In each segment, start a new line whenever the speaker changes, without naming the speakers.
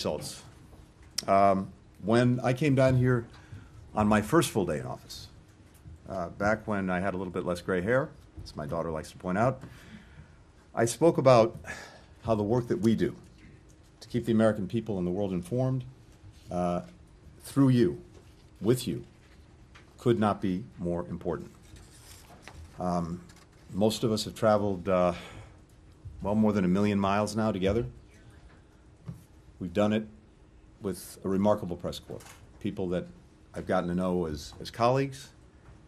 Results. When I came down here on my first full day in office, back when I had a little bit less gray hair, as my daughter likes to point out, I spoke about how the work that we do to keep the American people and the world informed through you, with you, could not be more important. Most of us have traveled, well, more than 1 million miles now together. We've done it with a remarkable press corps, people that I've gotten to know as colleagues.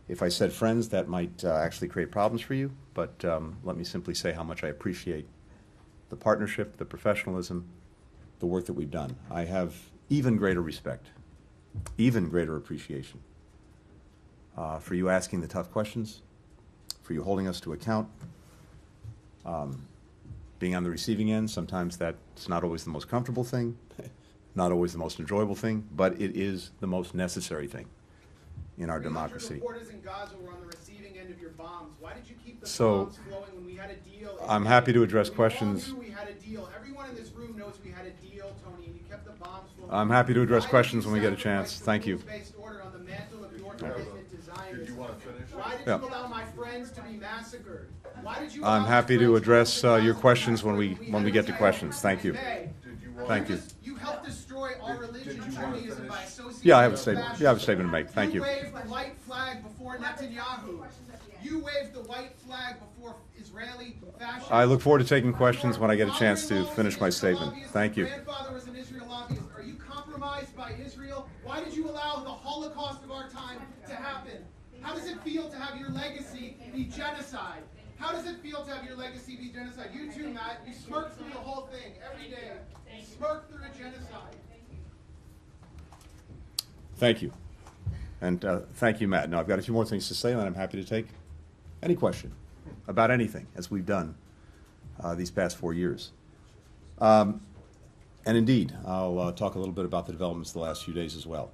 If I said friends, that might actually create problems for you, but let me simply say how much I appreciate the partnership, the professionalism, the work that we've done. I have even greater respect, even greater appreciation for you asking the tough questions, for you holding us to account, being on the receiving end. Sometimes that's not always the most comfortable thing, not always the most enjoyable thing, but it is the most necessary thing in our democracy.
Reporters in Gaza were on the receiving end of your bombs. Why did you keep the bombs flowing when we had a deal?
I'm happy to address questions.
We all knew we had a deal. Everyone in this room knows we had a deal, Tony, and you kept the bombs flowing.
I'm happy to address questions when we get a chance. Thank you.
Order on the mantle of your designers.
Did you want to finish?
Why did you allow my friends to be massacred? Why did you
I'm happy to address your questions when we get to questions. Thank you. Thank you.
You helped destroy all religion and Judaism by associating.
Yeah, I have a statement. Yeah, I have a statement to make. Thank you.
You waved the white flag before Netanyahu. You waved the white flag before Israeli fascists.
I look forward to taking questions when I get a chance to finish my statement. Thank you.
Your grandfather was an Israel lobbyist. Are you compromised by Israel? Why did you allow the Holocaust of our time to happen? How does it feel to have your legacy be genocide? How does it feel to have your legacy be genocide? You too, Matt. You smirk through the whole thing every day. You smirk through a genocide.
Thank you. And thank you, Matt. Now, I've got a few more things to say, and then I'm happy to take any question about anything, as we've done these past 4 years. And indeed, I'll talk a little bit about the developments the last few days as well.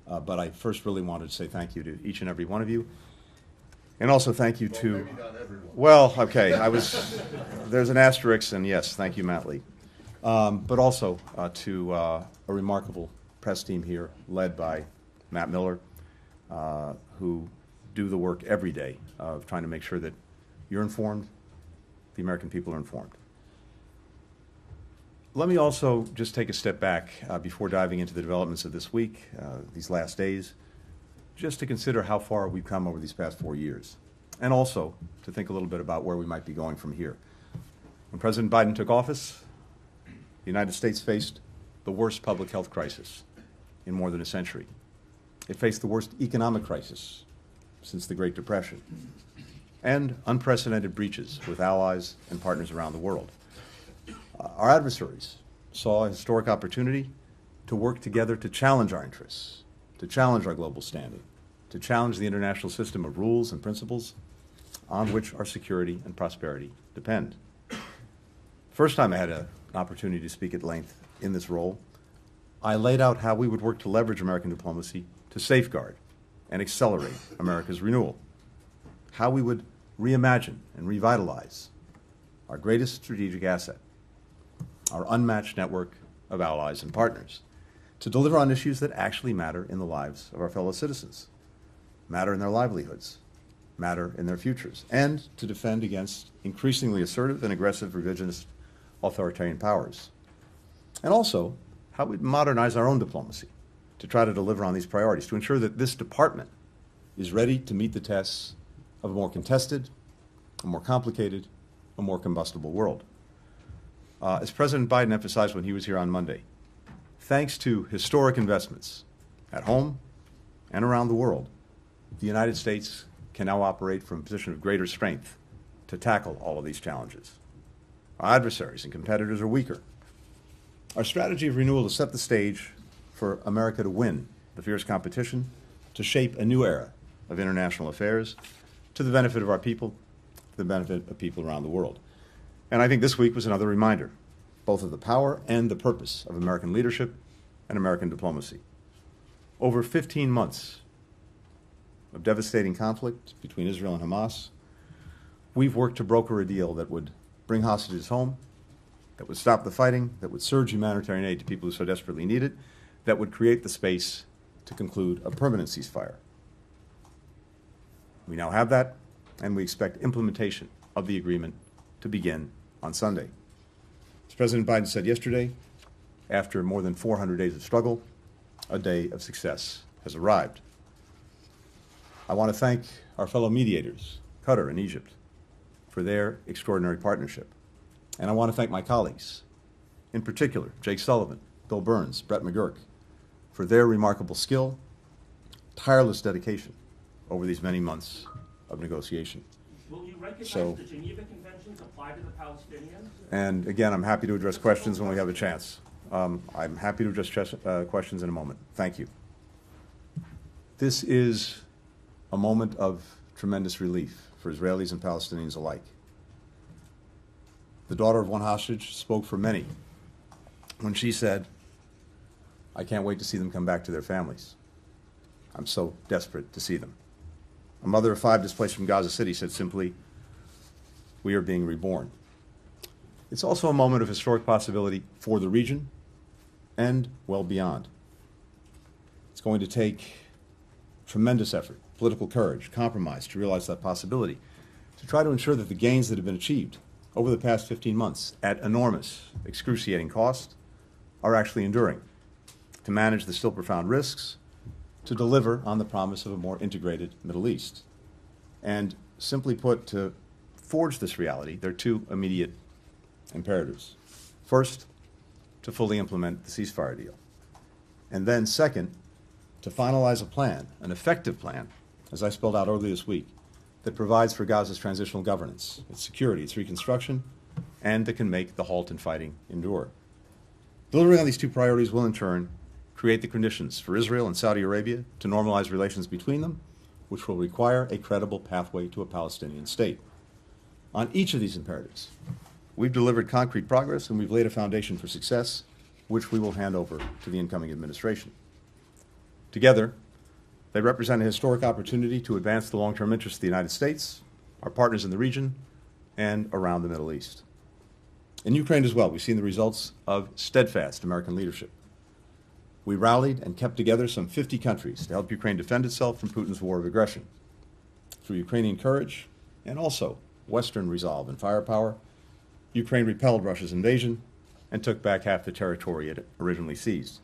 But I first really wanted to say thank you to each and every one of you. And also thank you to,
maybe not everyone.
Well, okay, there's an asterisk, and yes, thank you, Matt Lee. But also to a remarkable press team here, led by Matt Miller, who do the work every day of trying to make sure that you're informed, the American people are informed. Let me also just take a step back before diving into the developments of this week, these last days, just to consider how far we've come over these past 4 years, and also to think a little bit about where we might be going from here. When President Biden took office, the United States faced the worst public health crisis in more than a century. It faced the worst economic crisis since the Great Depression, and unprecedented breaches with allies and partners around the world. Our adversaries saw a historic opportunity to work together to challenge our interests, to challenge our global standing, to challenge the international system of rules and principles on which our security and prosperity depend. First time I had an opportunity to speak at length in this role, I laid out how we would work to leverage American diplomacy to safeguard and accelerate America's renewal, how we would reimagine and revitalize our greatest strategic asset, our unmatched network of allies and partners, to deliver on issues that actually matter in the lives of our fellow citizens, matter in their livelihoods, matter in their futures, and to defend against increasingly assertive and aggressive revisionist authoritarian powers. And also, how we modernize our own diplomacy to try to deliver on these priorities, to ensure that this department is ready to meet the tests of a more contested, a more complicated, a more combustible world. As President Biden emphasized when he was here on Monday, thanks to historic investments at home and around the world, the United States can now operate from a position of greater strength to tackle all of these challenges. Our adversaries and competitors are weaker. Our strategy of renewal has set the stage for America to win the fierce competition, to shape a new era of international affairs to the benefit of our people, to the benefit of people around the world. And I think this week was another reminder, both of the power and the purpose of American leadership and American diplomacy. Over 15 months of devastating conflict between Israel and Hamas, we've worked to broker a deal that would bring hostages home, that would stop the fighting, that would surge humanitarian aid to people who so desperately need it, that would create the space to conclude a permanent ceasefire. We now have that, and we expect implementation of the agreement to begin on Sunday. As President Biden said yesterday, after more than 400 days of struggle, a day of success has arrived. I want to thank our fellow mediators, Qatar and Egypt, for their extraordinary partnership. And I want to thank my colleagues, in particular, Jake Sullivan, Bill Burns, Brett McGurk, for their remarkable skill, tireless dedication over these many months of negotiation.
Will you recognize the Geneva Conventions apply to the Palestinians?
And again, I'm happy to address questions when we have a chance. I'm happy to address questions in a moment. Thank you. This is a moment of tremendous relief for Israelis and Palestinians alike. The daughter of one hostage spoke for many when she said, "I can't wait to see them come back to their families. I'm so desperate to see them." A mother of 5 displaced from Gaza City said simply, "We are being reborn." It's also a moment of historic possibility for the region and well beyond. It's going to take tremendous effort, political courage, compromise to realize that possibility, to try to ensure that the gains that have been achieved over the past 15 months at enormous, excruciating cost are actually enduring, to manage the still profound risks, to deliver on the promise of a more integrated Middle East. And simply put, to forge this reality, there are 2 immediate imperatives. First, to fully implement the ceasefire deal. And then second, to finalize a plan, an effective plan, as I spelled out earlier this week, that provides for Gaza's transitional governance, its security, its reconstruction, and that can make the halt in fighting endure. Delivering on these 2 priorities will in turn create the conditions for Israel and Saudi Arabia to normalize relations between them, which will require a credible pathway to a Palestinian state. On each of these imperatives, we've delivered concrete progress and we've laid a foundation for success, which we will hand over to the incoming administration. Together, they represent a historic opportunity to advance the long-term interests of the United States, our partners in the region, and around the Middle East. In Ukraine as well, we've seen the results of steadfast American leadership. We rallied and kept together some 50 countries to help Ukraine defend itself from Putin's war of aggression. Through Ukrainian courage and also Western resolve and firepower, Ukraine repelled Russia's invasion and took back half the territory it originally seized.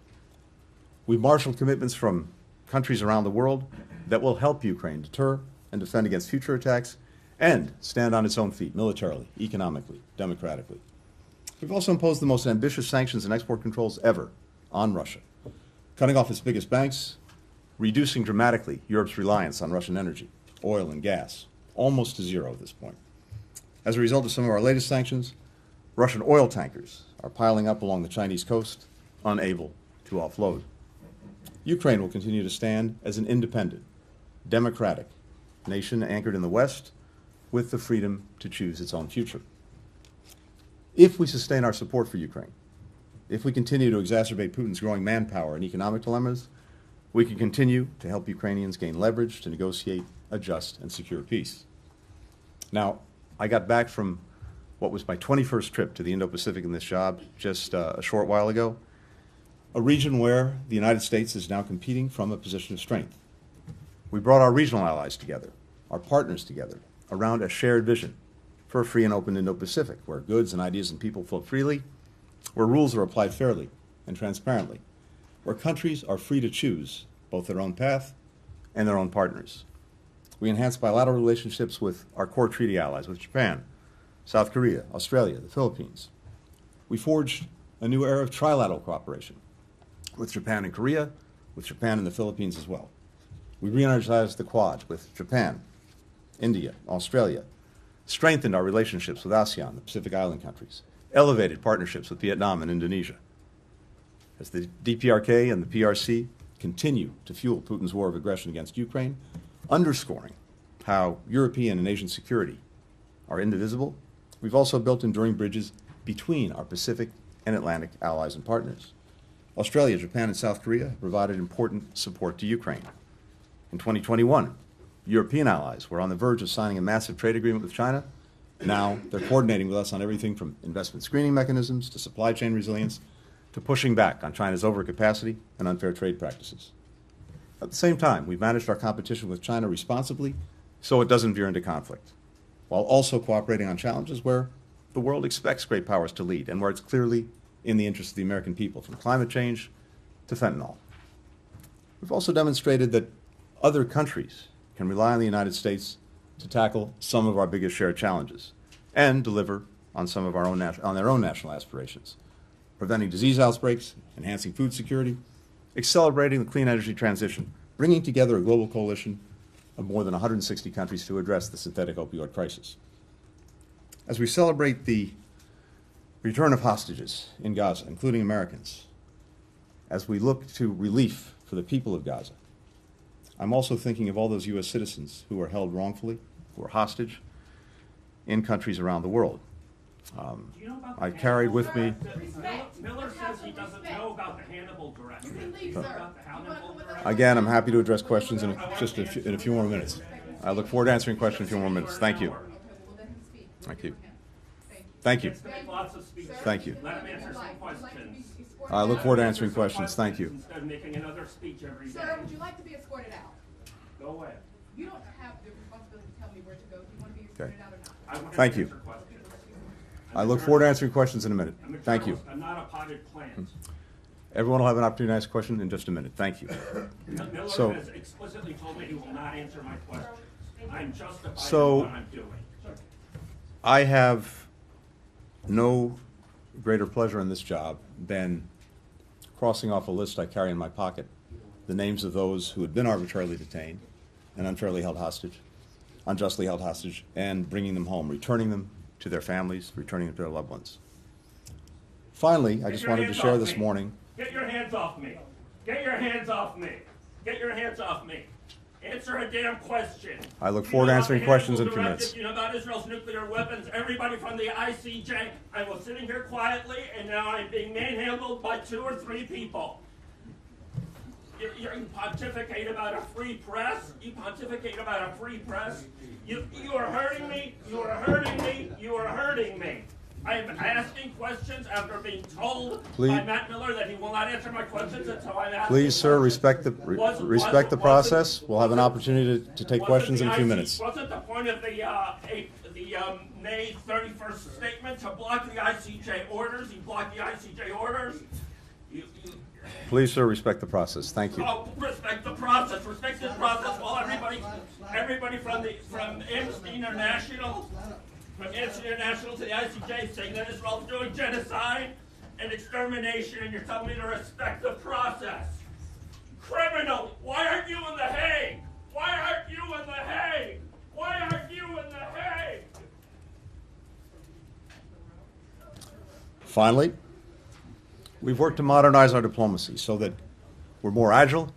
We've marshaled commitments from countries around the world that will help Ukraine deter and defend against future attacks and stand on its own feet militarily, economically, democratically. We've also imposed the most ambitious sanctions and export controls ever on Russia, cutting off its biggest banks, reducing dramatically Europe's reliance on Russian energy, oil and gas, almost to zero at this point. As a result of some of our latest sanctions, Russian oil tankers are piling up along the Chinese coast, unable to offload. Ukraine will continue to stand as an independent, democratic nation anchored in the West with the freedom to choose its own future. If we sustain our support for Ukraine, if we continue to exacerbate Putin's growing manpower and economic dilemmas, we can continue to help Ukrainians gain leverage to negotiate a just and secure peace. Now, I got back from what was my 21st trip to the Indo-Pacific in this job just a short while ago, a region where the United States is now competing from a position of strength. We brought our regional allies together, our partners together, around a shared vision for a free and open Indo-Pacific, where goods and ideas and people flow freely, where rules are applied fairly and transparently, where countries are free to choose both their own path and their own partners. We enhanced bilateral relationships with our core treaty allies, with Japan, South Korea, Australia, the Philippines. We forged a new era of trilateral cooperation with Japan and Korea, with Japan and the Philippines as well. We re-energized the Quad with Japan, India, Australia, strengthened our relationships with ASEAN, the Pacific Island countries, elevated partnerships with Vietnam and Indonesia. As the DPRK and the PRC continue to fuel Putin's war of aggression against Ukraine, underscoring how European and Asian security are indivisible, we've also built enduring bridges between our Pacific and Atlantic allies and partners. Australia, Japan, and South Korea have provided important support to Ukraine. In 2021, European allies were on the verge of signing a massive trade agreement with China, Now they're coordinating with us on everything from investment screening mechanisms to supply chain resilience to pushing back on China's overcapacity and unfair trade practices. At the same time, we've managed our competition with China responsibly so it doesn't veer into conflict, while also cooperating on challenges where the world expects great powers to lead and where it's clearly in the interest of the American people, from climate change to fentanyl. We've also demonstrated that other countries can rely on the United States to tackle some of our biggest shared challenges and deliver on some of on their own national aspirations, preventing disease outbreaks, enhancing food security, accelerating the clean energy transition, bringing together a global coalition of more than 160 countries to address the synthetic opioid crisis. As we celebrate the return of hostages in Gaza, including Americans, as we look to relief for the people of Gaza, I'm also thinking of all those U.S. citizens who are held wrongfully, who are hostage in countries around the world. I carried with me.
Miller says he doesn't know about the Hannibal Directive.
Again, I'm happy to address questions in a few more minutes. I look forward to answering questions in a few more minutes. Thank you. Thank you. Thank you. Thank you.
Let him answer some questions.
I look forward to answering questions. Thank you.
Instead of making another speech every day.
Sir, would you like to be escorted out?
Go away.
You don't have the responsibility to tell me where to go. Do you want to be escorted out or not?
I want to
Thank you.
answer questions.
I look forward to answering questions in a minute.
I'm a
Thank you.
journalist. I'm not a potted plant.
Everyone will have an opportunity to ask a question in just a minute. Thank you.
Miller
So-
has explicitly told me he will not answer my questions. I'm justified
So-
in what I'm doing.
I have no greater pleasure in this job than crossing off a list I carry in my pocket, the names of those who had been arbitrarily detained and unfairly held hostage, unjustly held hostage, and bringing them home, returning them to their families, returning them to their loved ones. Finally, I just wanted to share this morning.
Get your hands off me. Get your hands off me. Get your hands off me. Answer a damn question.
I look forward to answering questions in a few
Hannibal
minutes.
Directive, you know about Israel's nuclear weapons. Everybody from the ICJ. I was sitting here quietly, and now I'm being manhandled by 2 or 3 people. You pontificate about a free press. You pontificate about a free press. You are hurting me. You are hurting me. You are hurting me. I'm asking questions after being told by Matt Miller that he will not answer my questions until I'm asking.
Please, sir, respect the process. We'll have an
wasn't-
opportunity to take questions in a few minutes.
Wasn't the point of the May 31st statement to block the ICJ orders? You blocked the ICJ orders.
Please, sir, respect the process. Thank you.
Oh, respect the process. Respect this process while everybody from Amnesty International, to the ICJ, saying that Israel's doing genocide and extermination, and you're telling me to respect the process. Criminal, why aren't you in The Hague? Why aren't you in The Hague? Why aren't you in The Hague?
Finally, we've worked to modernize our diplomacy so that we're more agile,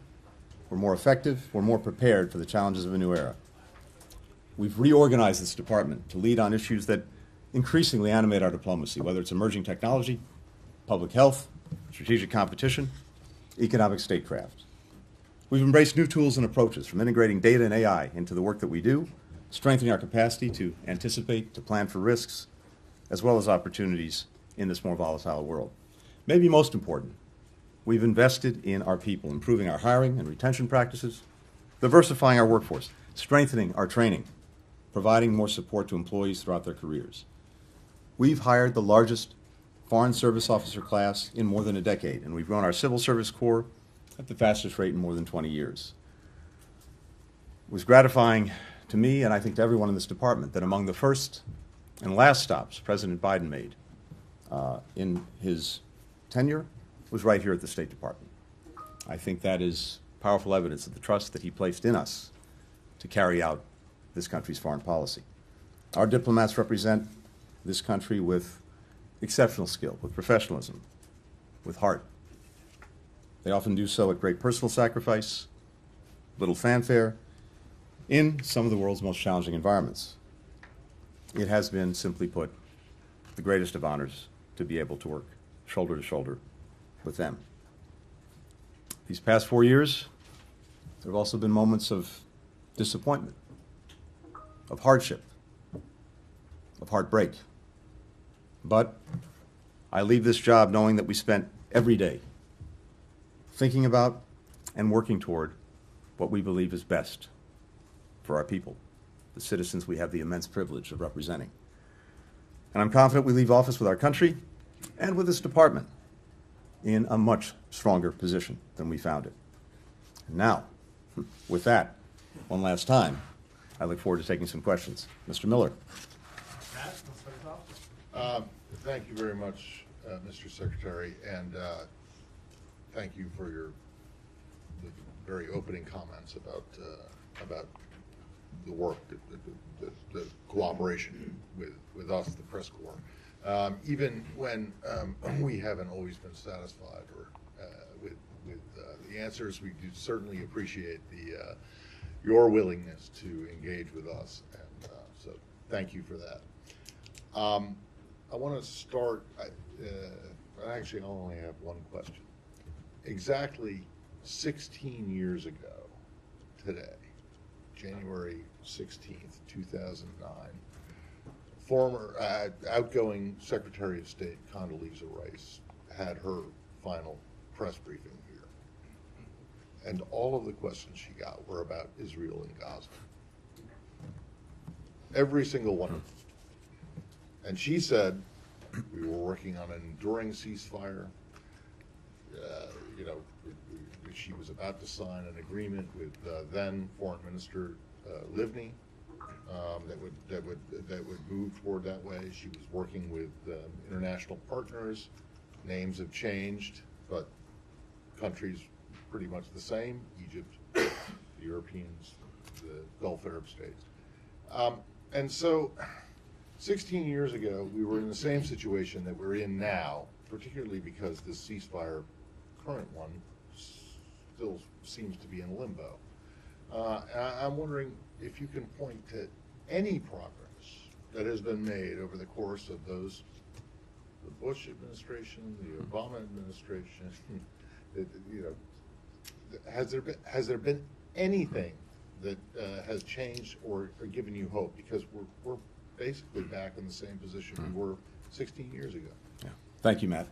we're more effective, we're more prepared for the challenges of a new era. We've reorganized this department to lead on issues that increasingly animate our diplomacy, whether it's emerging technology, public health, strategic competition, economic statecraft. We've embraced new tools and approaches, from integrating data and AI into the work that we do, strengthening our capacity to anticipate, to plan for risks, as well as opportunities in this more volatile world. Maybe most important, we've invested in our people, improving our hiring and retention practices, diversifying our workforce, strengthening our training, providing more support to employees throughout their careers. We've hired the largest foreign service officer class in more than a decade, and we've grown our civil service corps at the fastest rate in more than 20 years. It was gratifying to me, and I think to everyone in this department, that among the first and last stops President Biden made in his tenure was right here at the State Department. I think that is powerful evidence of the trust that he placed in us to carry out this country's foreign policy. Our diplomats represent this country with exceptional skill, with professionalism, with heart. They often do so at great personal sacrifice, little fanfare, in some of the world's most challenging environments. It has been, simply put, the greatest of honors to be able to work shoulder to shoulder with them. These past 4 years, there have also been moments of disappointment, of hardship, of heartbreak. But I leave this job knowing that we spent every day thinking about and working toward what we believe is best for our people, the citizens we have the immense privilege of representing. And I'm confident we leave office with our country and with this department in a much stronger position than we found it. And now, with that, one last time, I look forward to taking some questions. Mr. Miller.
Thank you very much, Mr. Secretary, and thank you for the very opening comments about the work, the cooperation with us, the press corps. Even when we haven't always been satisfied with the answers, we do certainly appreciate your willingness to engage with us, and so thank you for that. I want to start, actually I only have one question. Exactly 16 years ago today, January 16th, 2009, former outgoing Secretary of State Condoleezza Rice had her final press briefing here. And all of the questions she got were about Israel and Gaza. Every single one of them. And she said, we were working on an enduring ceasefire. She was about to sign an agreement with then Foreign Minister Livni that would move toward that way. She was working with international partners. Names have changed, but countries pretty much the same: Egypt, the Europeans, the Gulf Arab states. And so 16 years ago, we were in the same situation that we're in now, particularly because this ceasefire, current one, still seems to be in limbo. I'm wondering if you can point to any progress that has been made over the course of the Bush administration, the Obama administration. Has there been anything that has changed or given you hope? Because we're basically back in the same position we were 16 years ago.
Yeah. Thank you, Matt.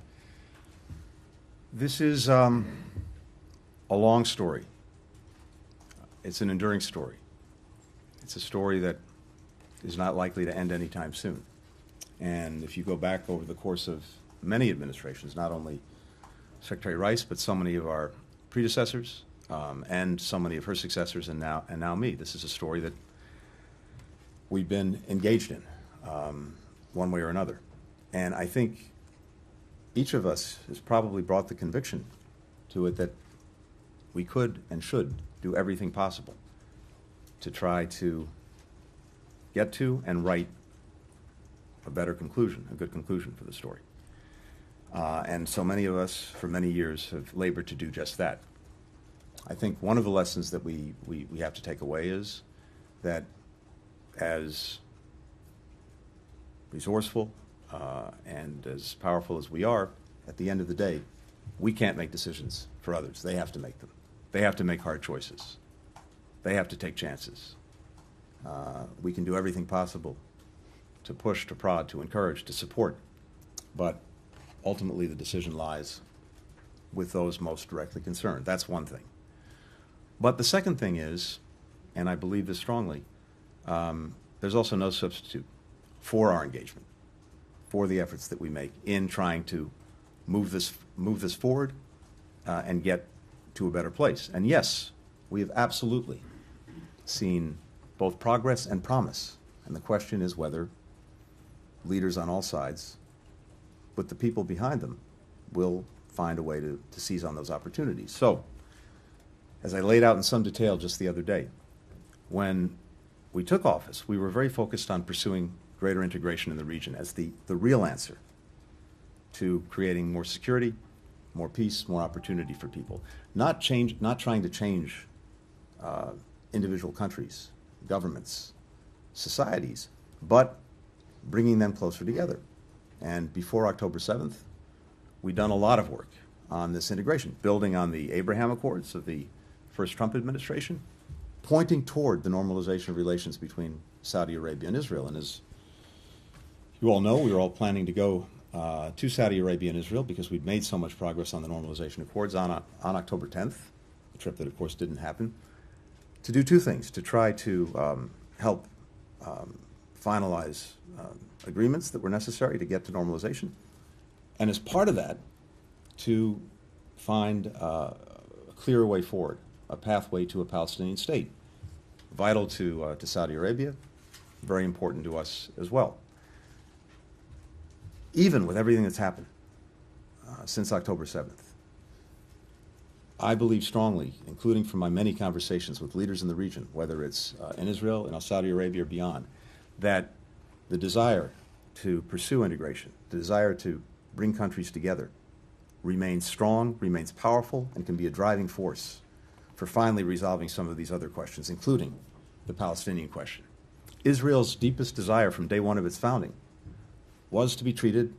This is a long story. It's an enduring story. It's a story that is not likely to end anytime soon. And if you go back over the course of many administrations, not only Secretary Rice, but so many of our predecessors and so many of her successors, and now me, this is a story that we've been engaged in one way or another. And I think each of us has probably brought the conviction to it that we could and should do everything possible to try to get to and write a better conclusion, a good conclusion for the story. And so many of us, for many years, have labored to do just that. I think one of the lessons that we have to take away is that as resourceful and as powerful as we are, at the end of the day, we can't make decisions for others. They have to make them. They have to make hard choices. They have to take chances. We can do everything possible to push, to prod, to encourage, to support, but ultimately the decision lies with those most directly concerned. That's one thing. But the second thing is, and I believe this strongly, there's also no substitute for our engagement, for the efforts that we make in trying to move this forward and get to a better place. And yes, we have absolutely seen both progress and promise. And the question is whether leaders on all sides, with the people behind them, will find a way to seize on those opportunities. So, as I laid out in some detail just the other day, when we took office, we were very focused on pursuing greater integration in the region as the real answer to creating more security, more peace, more opportunity for people. Not trying to change individual countries, governments, societies, but bringing them closer together. And before October 7th, we'd done a lot of work on this integration, building on the Abraham Accords of the first Trump administration, pointing toward the normalization of relations between Saudi Arabia and Israel. And as You all know we were all planning to go to Saudi Arabia and Israel because we'd made so much progress on the normalization accords on October 10th, a trip that, of course, didn't happen, to do two things: to try to help finalize agreements that were necessary to get to normalization, and as part of that, to find a clearer way forward, a pathway to a Palestinian state, vital to Saudi Arabia, very important to us as well. Even with everything that's happened since October 7th, I believe strongly, including from my many conversations with leaders in the region, whether it's in Israel, in Saudi Arabia, or beyond, that the desire to pursue integration, the desire to bring countries together, remains strong, remains powerful, and can be a driving force for finally resolving some of these other questions, including the Palestinian question. Israel's deepest desire from day one of its founding was to be treated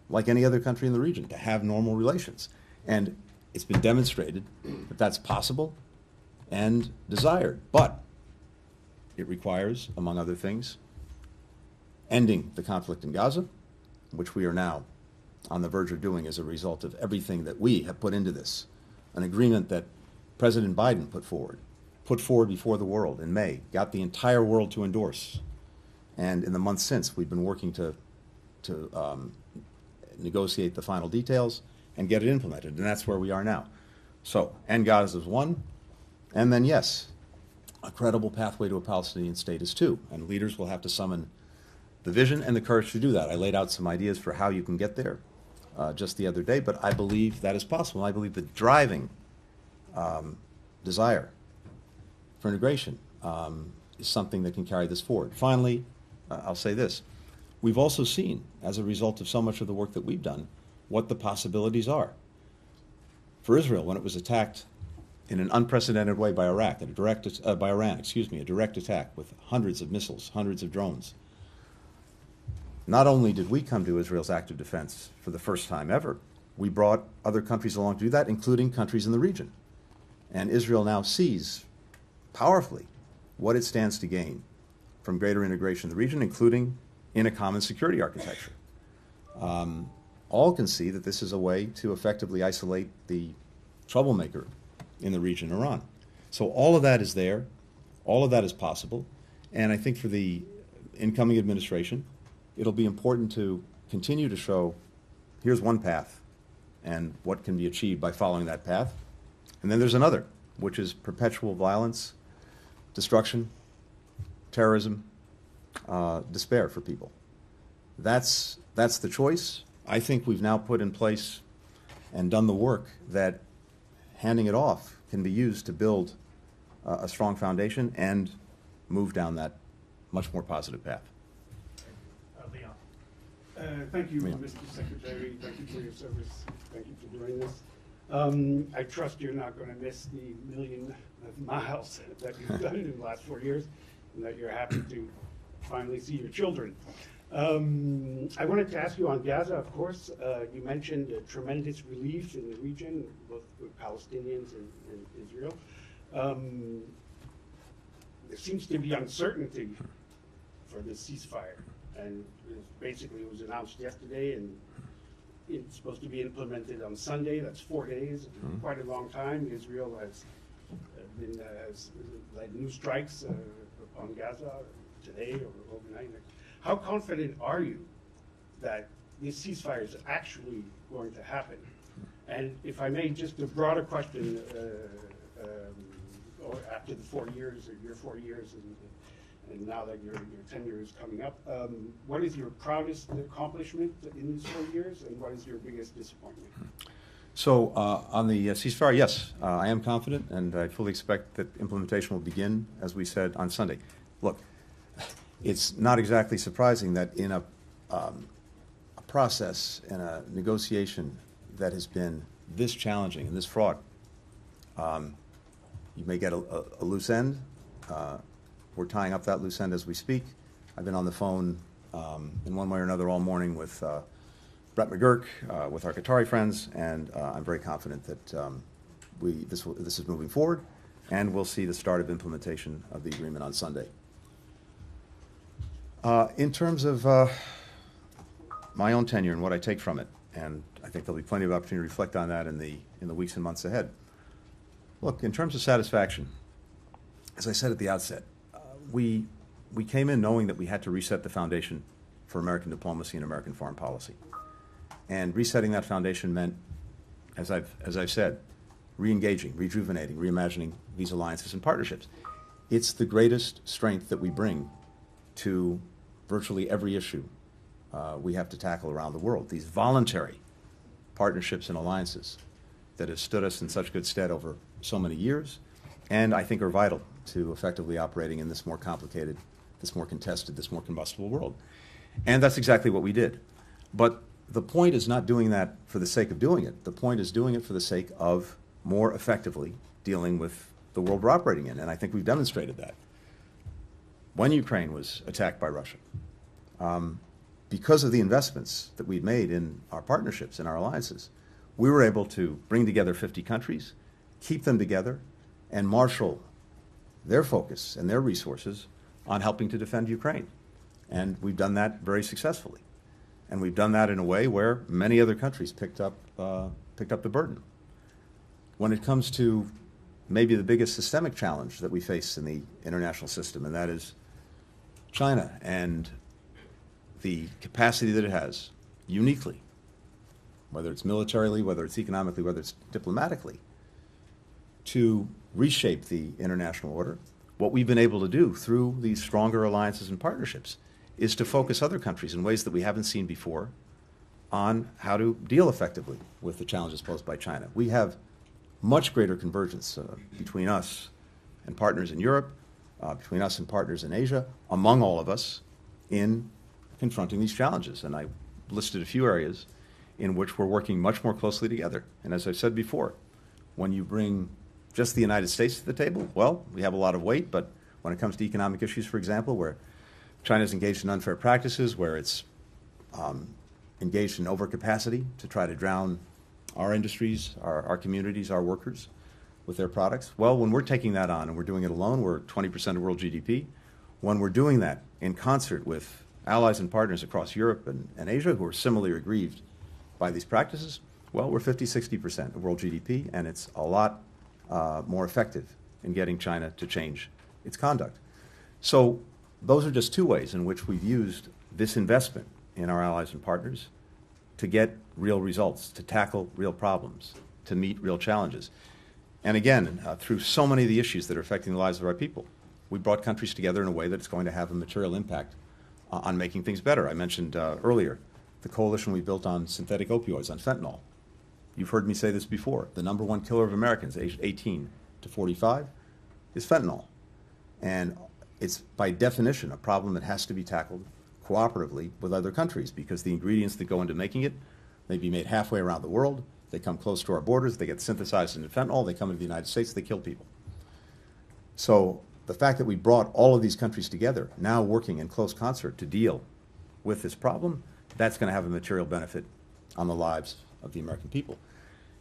like any other country in the region, to have normal relations. And it's been demonstrated that that's possible and desired. But it requires, among other things, ending the conflict in Gaza, which we are now on the verge of doing as a result of everything that we have put into this. An agreement that President Biden put forward before the world in May, got the entire world to endorse. And in the months since, we've been working to negotiate the final details and get it implemented, and that's where we are now. So, end Gaza is one, and then yes, a credible pathway to a Palestinian state is two, and leaders will have to summon the vision and the courage to do that. I laid out some ideas for how you can get there just the other day, but I believe that is possible. I believe the driving desire for integration is something that can carry this forward. Finally, I'll say this. We've also seen, as a result of so much of the work that we've done, what the possibilities are. For Israel, when it was attacked in an unprecedented way by Iran, a direct attack with hundreds of missiles, hundreds of drones, not only did we come to Israel's active defense for the first time ever, we brought other countries along to do that, including countries in the region. And Israel now sees powerfully what it stands to gain from greater integration in the region, including in a common security architecture. All can see that this is a way to effectively isolate the troublemaker in the region, Iran. So all of that is there, all of that is possible, and I think for the incoming administration, it'll be important to continue to show, here's one path, and what can be achieved by following that path. And then there's another, which is perpetual violence, destruction, terrorism, despair for people. That's the choice. I think we've now put in place and done the work that handing it off can be used to build a strong foundation and move down that much more positive path.
Leon.
Thank you, Mr. Secretary. Thank you for your service. Thank you for doing this. I trust you're not going to miss the million of miles that you've done in the last 4 years, and that you're happy to finally see your children. I wanted to ask you on Gaza, of course. You mentioned a tremendous relief in the region, both with Palestinians and Israel. There seems to be uncertainty for the ceasefire, and basically it was announced yesterday, and it's supposed to be implemented on Sunday. That's 4 days, quite a long time. Israel has led new strikes on Gaza today or overnight. How confident are you that this ceasefire is actually going to happen? And if I may, just a broader question, after the 4 years, or your 4 years, and now that your tenure is coming up, what is your proudest accomplishment in these 4 years, and what is your biggest disappointment?
So on the ceasefire, yes, I am confident, and I fully expect that implementation will begin, as we said, on Sunday. Look, it's not exactly surprising that in a process and a negotiation that has been this challenging and this fraught, you may get a loose end. We're tying up that loose end as we speak. I've been on the phone in one way or another all morning with Brett McGurk, with our Qatari friends, and I'm very confident that this is moving forward, and we'll see the start of implementation of the agreement on Sunday. In terms of my own tenure and what I take from it, and I think there'll be plenty of opportunity to reflect on that in the weeks and months ahead. Look, in terms of satisfaction, as I said at the outset, we came in knowing that we had to reset the foundation for American diplomacy and American foreign policy. And resetting that foundation meant, as I've said, re-engaging, rejuvenating, reimagining these alliances and partnerships. It's the greatest strength that we bring to virtually every issue we have to tackle around the world. These voluntary partnerships and alliances that have stood us in such good stead over so many years, and I think are vital to effectively operating in this more complicated, this more contested, this more combustible world. And that's exactly what we did. But the point is not doing that for the sake of doing it. The point is doing it for the sake of more effectively dealing with the world we're operating in, and I think we've demonstrated that. When Ukraine was attacked by Russia, because of the investments that we've made in our partnerships and our alliances, we were able to bring together 50 countries, keep them together, and marshal their focus and their resources on helping to defend Ukraine. And we've done that very successfully. And we've done that in a way where many other countries picked up the burden. When it comes to maybe the biggest systemic challenge that we face in the international system, and that is China and the capacity that it has, uniquely, whether it's militarily, whether it's economically, whether it's diplomatically, to reshape the international order, what we've been able to do through these stronger alliances and partnerships is to focus other countries in ways that we haven't seen before on how to deal effectively with the challenges posed by China. We have much greater convergence between us and partners in Europe, between us and partners in Asia, among all of us in confronting these challenges. And I listed a few areas in which we're working much more closely together. And as I've said before, when you bring just the United States to the table, well, we have a lot of weight, but when it comes to economic issues, for example, where China's engaged in unfair practices, where it's engaged in overcapacity to try to drown our industries, our communities, our workers with their products, well, when we're taking that on and we're doing it alone, we're 20% of world GDP. When we're doing that in concert with allies and partners across Europe and Asia who are similarly aggrieved by these practices, well, we're 50-60% of world GDP, and it's a lot more effective in getting China to change its conduct. So those are just two ways in which we've used this investment in our allies and partners to get real results, to tackle real problems, to meet real challenges. And again, through so many of the issues that are affecting the lives of our people, we brought countries together in a way that's going to have a material impact on making things better. I mentioned earlier the coalition we built on synthetic opioids, on fentanyl. You've heard me say this before. The number one killer of Americans aged 18 to 45 is fentanyl. And it's by definition a problem that has to be tackled cooperatively with other countries, because the ingredients that go into making it may be made halfway around the world. They come close to our borders. They get synthesized into fentanyl. They come into the United States. They kill people. So the fact that we brought all of these countries together, now working in close concert to deal with this problem, that's going to have a material benefit on the lives of the American people.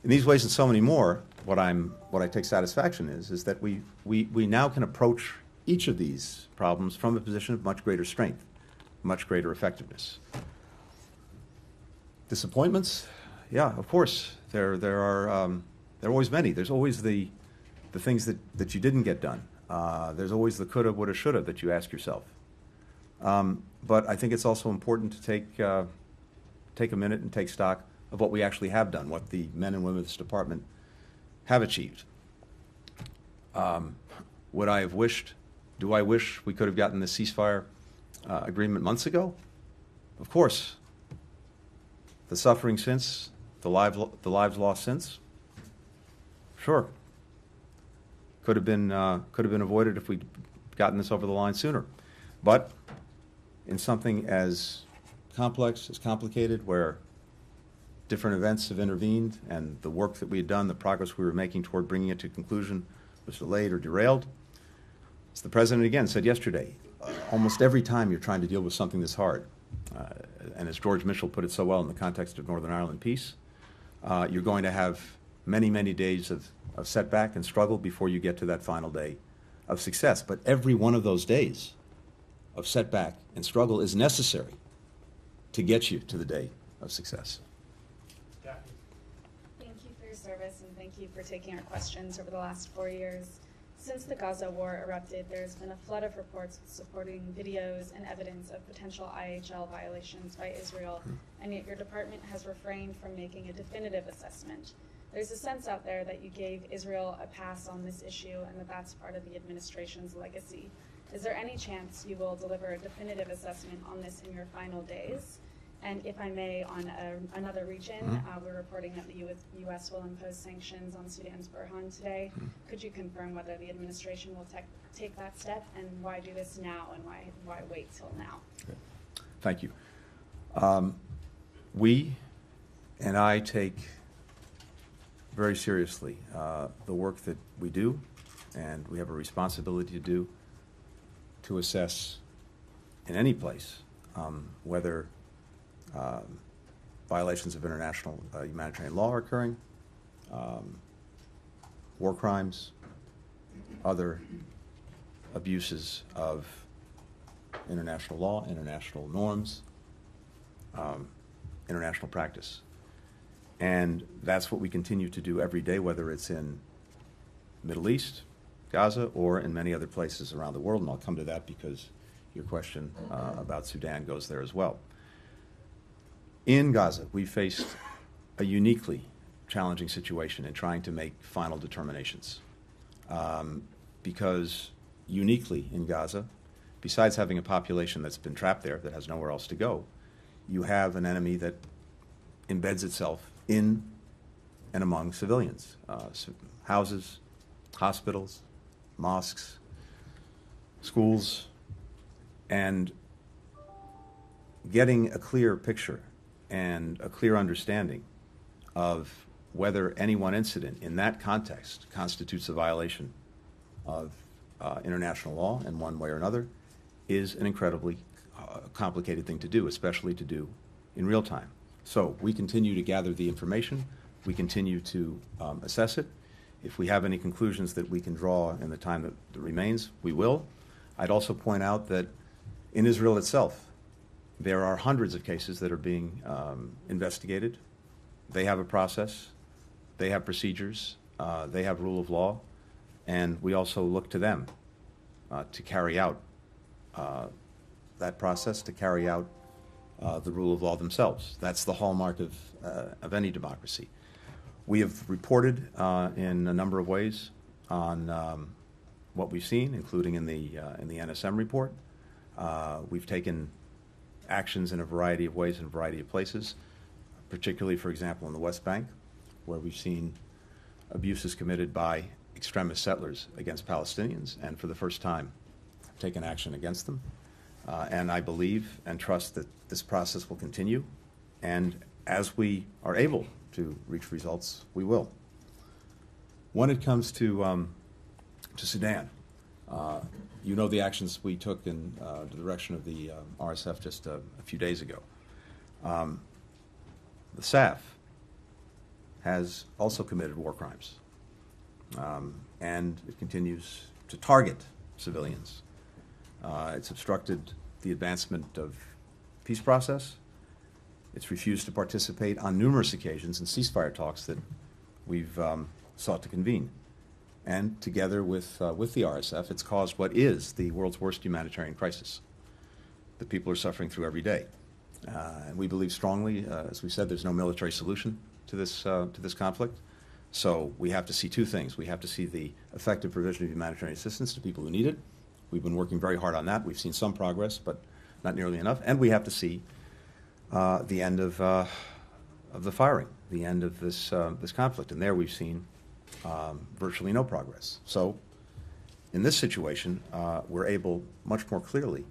In these ways and so many more, what I take satisfaction is that we now can approach each of these problems from a position of much greater strength, much greater effectiveness. Disappointments? Yeah, of course. There are always many. There's always the things that you didn't get done. There's always the coulda, woulda, shoulda that you ask yourself. But I think it's also important to take a minute and take stock of what we actually have done, what the men and women of this department have achieved. Would I have wished, do I wish we could have gotten the ceasefire agreement months ago? Of course. The suffering since, the lives lost since? Sure. Could have been avoided if we'd gotten this over the line sooner. But in something as complex, as complicated, where different events have intervened and the work that we had done, the progress we were making toward bringing it to conclusion was delayed or derailed, as the President again said yesterday, almost every time you're trying to deal with something this hard, and as George Mitchell put it so well in the context of Northern Ireland peace, you're going to have many, many days of setback and struggle before you get to that final day of success. But every one of those days of setback and struggle is necessary to get you to the day of success.
Thank you for your service, and thank you for taking our questions over the last 4 years. Since the Gaza war erupted, there's been a flood of reports supporting videos and evidence of potential IHL violations by Israel, and yet your department has refrained from making a definitive assessment. There's a sense out there that you gave Israel a pass on this issue and that that's part of the administration's legacy. Is there any chance you will deliver a definitive assessment on this in your final days? And if I may, on another region, we're reporting that the U.S. will impose sanctions on Sudan's Burhan today. Could you confirm whether the administration will take that step, and why do this now, and why wait till now?
Okay. Thank you. We and I take very seriously the work that we do, and we have a responsibility to do, to assess in any place whether violations of international humanitarian law are occurring, war crimes, other abuses of international law, international norms, international practice. And that's what we continue to do every day, whether it's in the Middle East, Gaza, or in many other places around the world. And I'll come to that because your question about Sudan goes there as well. In Gaza, we faced a uniquely challenging situation in trying to make final determinations. Because uniquely in Gaza, besides having a population that's been trapped there, that has nowhere else to go, you have an enemy that embeds itself in and among civilians. Houses, hospitals, mosques, schools, and getting a clear picture and a clear understanding of whether any one incident in that context constitutes a violation of international law in one way or another is an incredibly complicated thing to do, especially to do in real time. So we continue to gather the information. We continue to assess it. If we have any conclusions that we can draw in the time that remains, we will. I'd also point out that in Israel itself, there are hundreds of cases that are being investigated. They have a process. They have procedures. They have rule of law. And we also look to them to carry out that process, to carry out the rule of law themselves. That's the hallmark of any democracy. We have reported in a number of ways on what we've seen, including in the NSM report. We've taken actions in a variety of ways in a variety of places, particularly, for example, in the West Bank, where we've seen abuses committed by extremist settlers against Palestinians, and for the first time taken action against them. And I believe and trust that this process will continue, and as we are able to reach results, we will. When it comes to Sudan, you know the actions we took in the direction of the RSF just a few days ago. The SAF has also committed war crimes, and it continues to target civilians. It's obstructed the advancement of peace process. It's refused to participate on numerous occasions in ceasefire talks that we've sought to convene. And together with the RSF, it's caused what is the world's worst humanitarian crisis that people are suffering through every day. And we believe strongly, as we said, there's no military solution to this conflict. So we have to see two things. We have to see the effective provision of humanitarian assistance to people who need it. We've been working very hard on that. We've seen some progress, but not nearly enough. And we have to see the end of the firing, the end of this conflict. And there we've seen virtually no progress. So in this situation, we're able much more clearly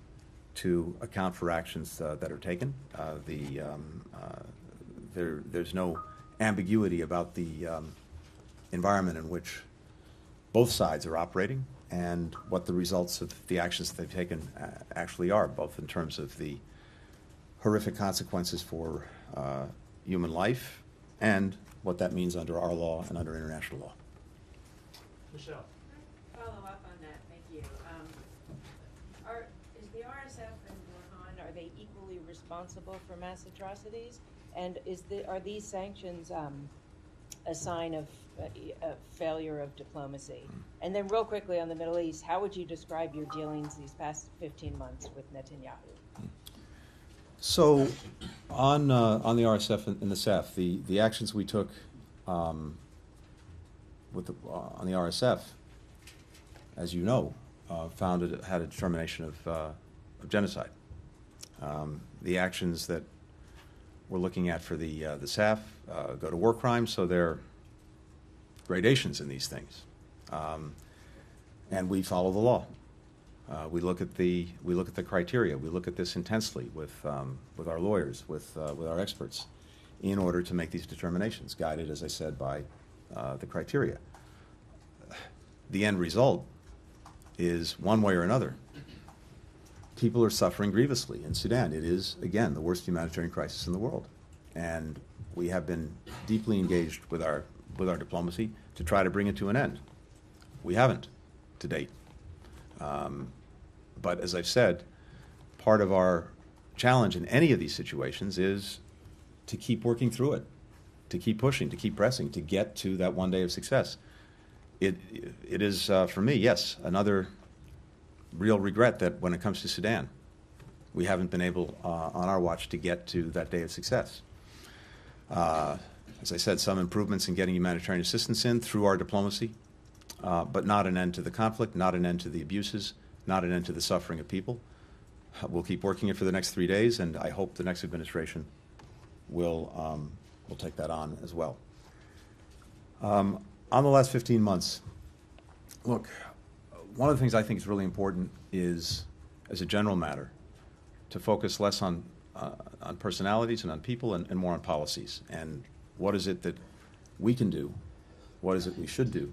to account for actions that are taken. There's no ambiguity about the environment in which both sides are operating and what the results of the actions that they've taken actually are, both in terms of the horrific consequences for human life and what that means under our law and under international law.
Michelle.
Follow up on that, thank you. Is the RSF and Burhan, are they equally responsible for mass atrocities? And are these sanctions a sign of a failure of diplomacy? And then real quickly on the Middle East, how would you describe your dealings these past 15 months with Netanyahu?
So on the RSF and the CEF, the actions we took on the RSF, as you know, had a determination of genocide. The actions that we're looking at for the SAF go to war crimes, so there are gradations in these things, and we follow the law. We look at the criteria. We look at this intensely with our lawyers, with our experts, in order to make these determinations, guided, as I said, by the criteria. The end result is, one way or another, people are suffering grievously in Sudan. It is, again, the worst humanitarian crisis in the world, and we have been deeply engaged with our diplomacy to try to bring it to an end. We haven't to date. But as I've said, part of our challenge in any of these situations is to keep working through it, to keep pushing, to keep pressing, to get to that one day of success. It is, for me, yes, another real regret that when it comes to Sudan, we haven't been able on our watch to get to that day of success. As I said, some improvements in getting humanitarian assistance in through our diplomacy, but not an end to the conflict, not an end to the abuses, not an end to the suffering of people. We'll keep working it for the next 3 days, and I hope the next administration will take that on as well. On the last 15 months, look, one of the things I think is really important is, as a general matter, to focus less on personalities and on people and more on policies. And what is it that we can do? What is it we should do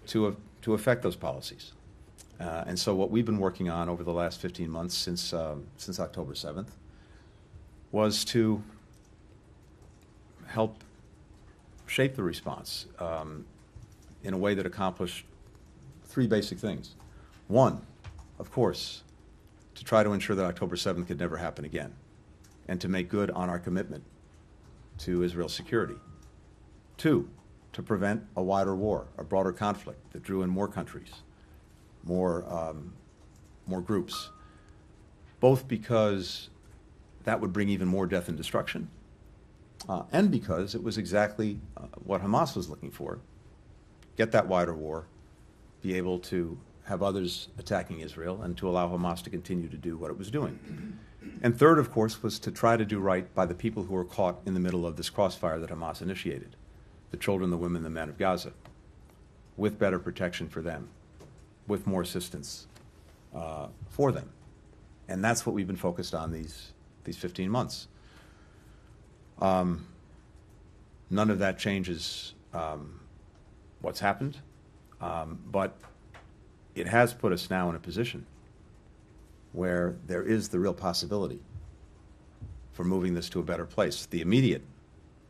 to affect those policies? And so what we've been working on over the last 15 months since October 7th was to help shape the response in a way that accomplished 3 basic things. One, of course, to try to ensure that October 7th could never happen again, and to make good on our commitment to Israel's security. 2, to prevent a wider war, a broader conflict that drew in more countries, more groups, both because that would bring even more death and destruction, and because it was exactly what Hamas was looking for: get that wider war, be able to have others attacking Israel, and to allow Hamas to continue to do what it was doing. And third, of course, was to try to do right by the people who were caught in the middle of this crossfire that Hamas initiated: the children, the women, the men of Gaza, with better protection for them, with more assistance for them. And that's what we've been focused on these 15 months. None of that changes what's happened, but it has put us now in a position where there is the real possibility for moving this to a better place. The immediate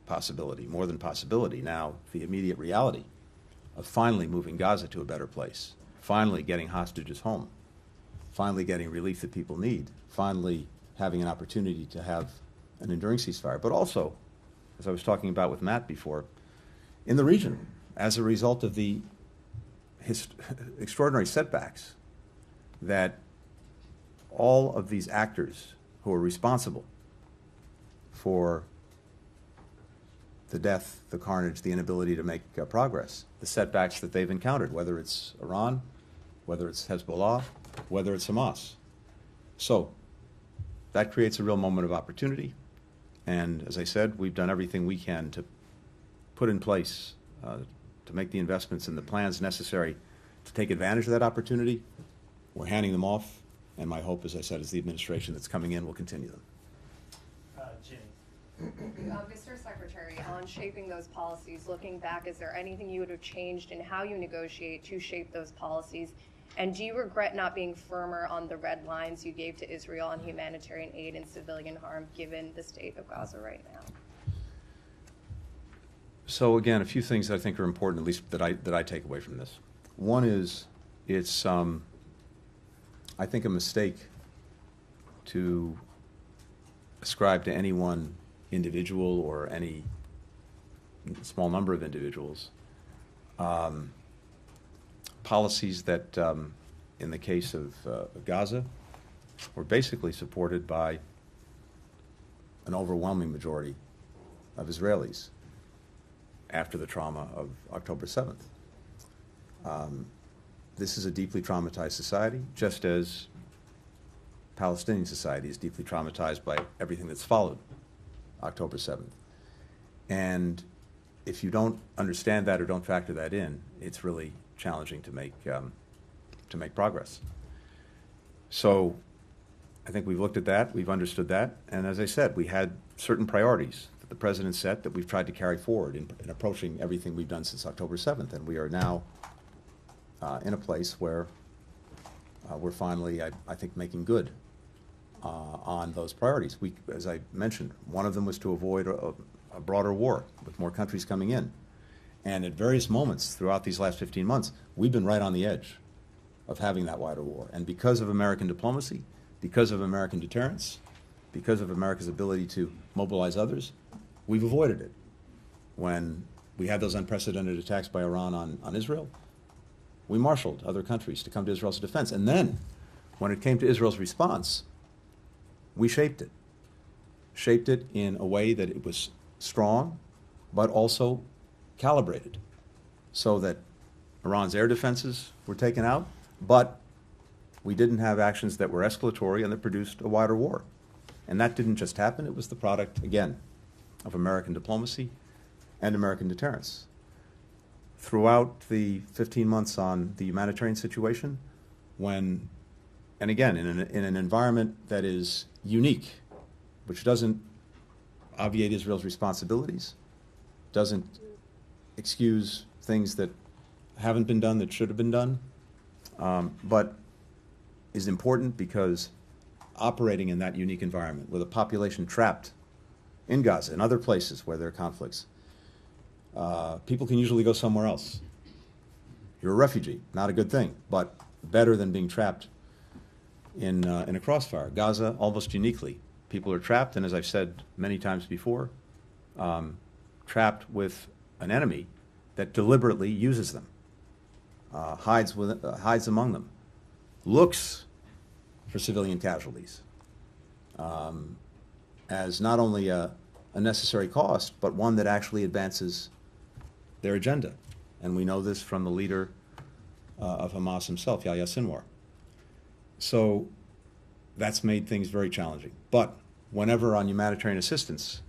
possibility, more than possibility, now the immediate reality of finally moving Gaza to a better place, finally getting hostages home, finally getting relief that people need, finally having an opportunity to have an enduring ceasefire. But also, as I was talking about with Matt before, in the region, as a result of the extraordinary setbacks that all of these actors who are responsible for the death, the carnage, the inability to make progress, the setbacks that they've encountered, whether it's Iran, whether it's Hezbollah, whether it's Hamas. So that creates a real moment of opportunity. And as I said, we've done everything we can to put in place, to make the investments and the plans necessary to take advantage of that opportunity. We're handing them off, and my hope, as I said, is the administration that's coming in will continue them.
Jenny.
Mr. Secretary, on shaping those policies, looking back, is there anything you would have changed in how you negotiate to shape those policies? And do you regret not being firmer on the red lines you gave to Israel on humanitarian aid and civilian harm, given the state of Gaza right now?
So again, a few things that I think are important, at least that I take away from this. One is it's I think a mistake to ascribe to any one individual or any small number of individuals policies that, in the case of Gaza, were basically supported by an overwhelming majority of Israelis after the trauma of October 7th. This is a deeply traumatized society, just as Palestinian society is deeply traumatized by everything that's followed October 7th. And if you don't understand that or don't factor that in, it's really challenging to make progress. So I think we've looked at that, we've understood that, and as I said, we had certain priorities that the President set that we've tried to carry forward in approaching everything we've done since October 7th, and we are now in a place where we're finally, I think, making good on those priorities. We, as I mentioned, one of them was to avoid a broader war with more countries coming in. And at various moments throughout these last 15 months, we've been right on the edge of having that wider war. And because of American diplomacy, because of American deterrence, because of America's ability to mobilize others, we've avoided it. When we had those unprecedented attacks by Iran on Israel, we marshaled other countries to come to Israel's defense. And then, when it came to Israel's response, we shaped it in a way that it was strong, but also calibrated, so that Iran's air defenses were taken out, but we didn't have actions that were escalatory and that produced a wider war. And that didn't just happen, it was the product, again, of American diplomacy and American deterrence. Throughout the 15 months on the humanitarian situation, when, and again, in an environment that is unique, which doesn't obviate Israel's responsibilities, doesn't excuse things that haven't been done that should have been done, but is important because operating in that unique environment with a population trapped in Gaza and other places where there are conflicts, people can usually go somewhere else. You're a refugee, not a good thing, but better than being trapped in a crossfire. Gaza, almost uniquely, people are trapped, and as I've said many times before, trapped with an enemy that deliberately uses them, hides among them, looks for civilian casualties as not only a necessary cost, but one that actually advances their agenda. And we know this from the leader of Hamas himself, Yahya Sinwar. So that's made things very challenging. But whenever on humanitarian assistance,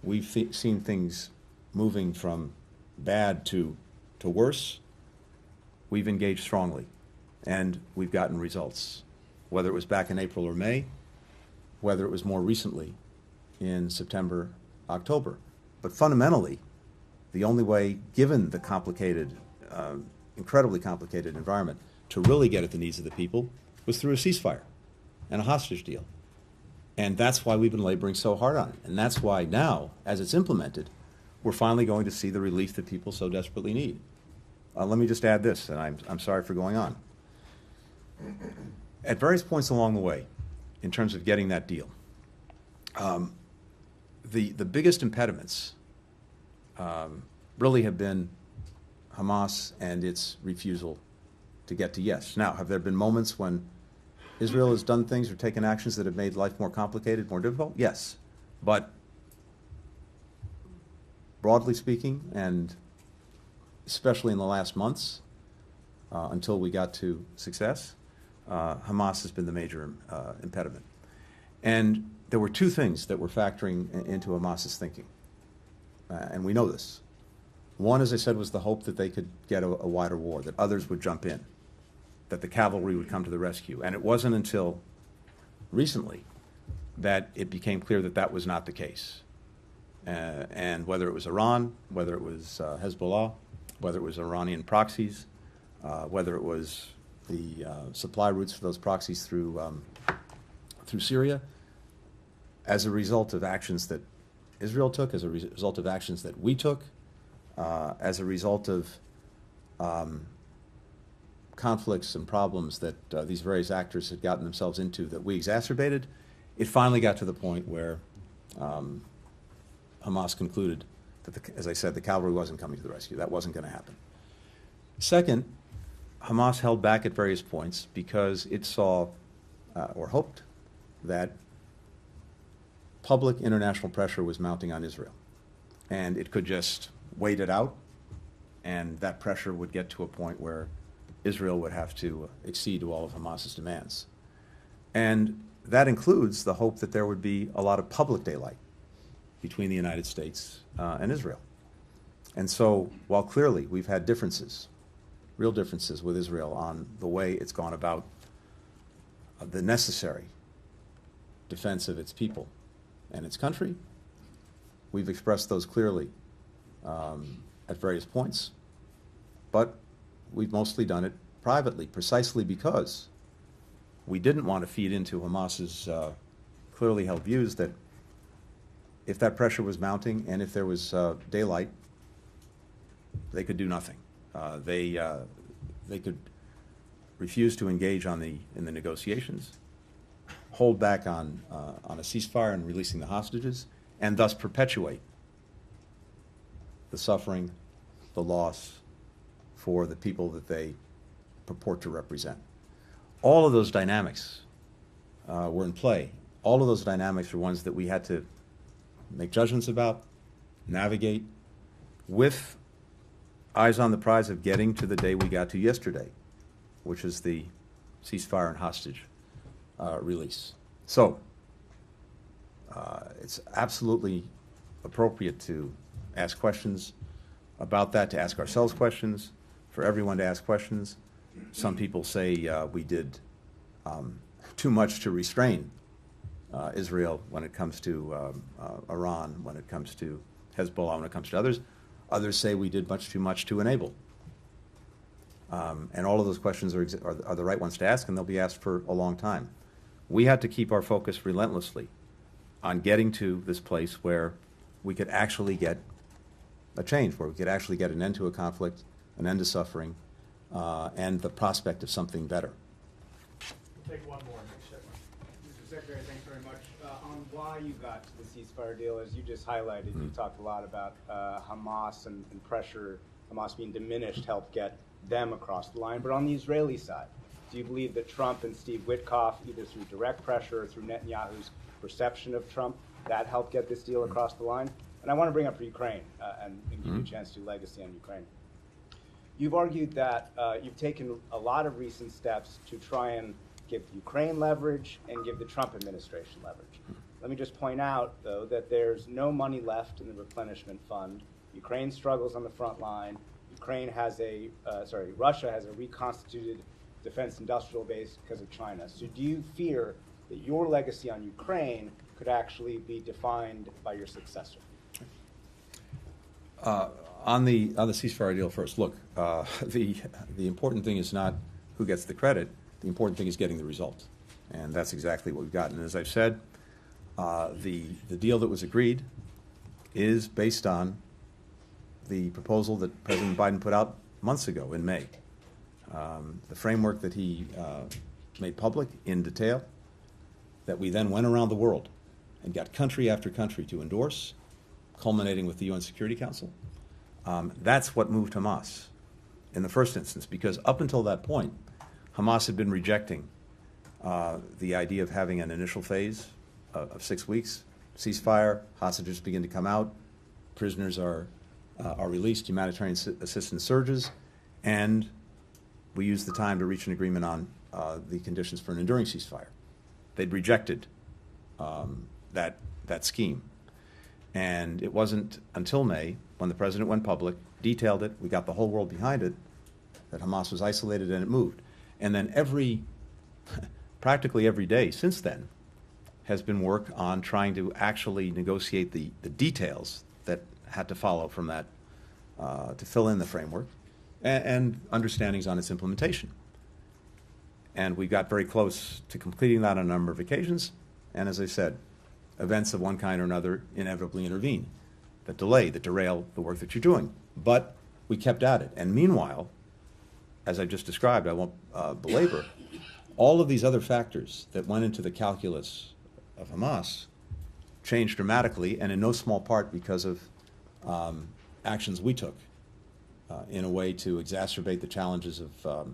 we've seen things moving from bad to worse, we've engaged strongly, and we've gotten results, whether it was back in April or May, whether it was more recently in September, October. But fundamentally, the only way, given the complicated, incredibly complicated environment, to really get at the needs of the people was through a ceasefire and a hostage deal. And that's why we've been laboring so hard on it. And that's why now, as it's implemented, we're finally going to see the relief that people so desperately need. Let me just add this, and I'm sorry for going on. At various points along the way, in terms of getting that deal, the biggest impediments really have been Hamas and its refusal to get to yes. Now, have there been moments when Israel has done things or taken actions that have made life more complicated, more difficult? Yes. But broadly speaking, and especially in the last months, until we got to success, Hamas has been the major impediment. And there were two things that were factoring into Hamas's thinking, and we know this. One, as I said, was the hope that they could get a wider war, that others would jump in, that the cavalry would come to the rescue. And it wasn't until recently that it became clear that that was not the case. And whether it was Iran, whether it was Hezbollah, whether it was Iranian proxies, whether it was the supply routes for those proxies through Syria, as a result of actions that Israel took, as a result of actions that we took, as a result of conflicts and problems that these various actors had gotten themselves into that we exacerbated, it finally got to the point where Hamas concluded that, as I said, the cavalry wasn't coming to the rescue. That wasn't going to happen. Second, Hamas held back at various points because it saw or hoped that public international pressure was mounting on Israel. And it could just wait it out, and that pressure would get to a point where Israel would have to accede to all of Hamas's demands. And that includes the hope that there would be a lot of public daylight between the United States and Israel. And so, while clearly we've had differences, real differences with Israel on the way it's gone about the necessary defense of its people and its country, we've expressed those clearly at various points, but we've mostly done it privately, precisely because we didn't want to feed into Hamas's clearly held views that if that pressure was mounting and if there was daylight, they could do nothing. They could refuse to engage in the negotiations, hold back on a ceasefire and releasing the hostages, and thus perpetuate the suffering, the loss for the people that they purport to represent. All of those dynamics were in play. All of those dynamics are ones that we had to make judgments about, navigate, with eyes on the prize of getting to the day we got to yesterday, which is the ceasefire and hostage release. So it's absolutely appropriate to ask questions about that, to ask ourselves questions, for everyone to ask questions. Some people say we did too much to restrain Israel when it comes to Iran, when it comes to Hezbollah, when it comes to others. Others say we did much too much to enable. And all of those questions are the right ones to ask, and they'll be asked for a long time. We had to keep our focus relentlessly on getting to this place where we could actually get a change, where we could actually get an end to a conflict, an end to suffering, and the prospect of something better.
We'll take one more.
Mr. Secretary, thanks very much. On why you got to the ceasefire deal, as you just highlighted, you talked a lot about Hamas and pressure, Hamas being diminished, helped get them across the line. But on the Israeli side, do you believe that Trump and Steve Witkoff, either through direct pressure or through Netanyahu's perception of Trump, that helped get this deal across the line? And I want to bring up Ukraine and give you a chance to do legacy on Ukraine. You've argued that you've taken a lot of recent steps to try and give Ukraine leverage and give the Trump administration leverage. Let me just point out, though, that there's no money left in the replenishment fund. Ukraine struggles on the front line. Russia has a reconstituted defense industrial base because of China. So do you fear that your legacy on Ukraine could actually be defined by your successor?
On the ceasefire deal first, look, the important thing is not who gets the credit. The important thing is getting the result, and that's exactly what we've gotten. And as I've said, the deal that was agreed is based on the proposal that President Biden put out months ago in May. The framework that he made public in detail, that we then went around the world and got country after country to endorse, culminating with the UN Security Council. That's what moved Hamas in the first instance, because up until that point, Hamas had been rejecting the idea of having an initial phase of 6 weeks, ceasefire, hostages begin to come out, prisoners are released, humanitarian assistance surges, and we used the time to reach an agreement on the conditions for an enduring ceasefire. They'd rejected that scheme. And it wasn't until May, when the president went public, detailed it, we got the whole world behind it, that Hamas was isolated and it moved. And then practically every day since then has been work on trying to actually negotiate the details that had to follow from that to fill in the framework and understandings on its implementation. And we got very close to completing that on a number of occasions. And as I said, events of one kind or another inevitably intervene that delay, that derail the work that you're doing. But we kept at it. And meanwhile, as I just described, I won't belabor, all of these other factors that went into the calculus of Hamas changed dramatically, and in no small part because of actions we took in a way to exacerbate the challenges of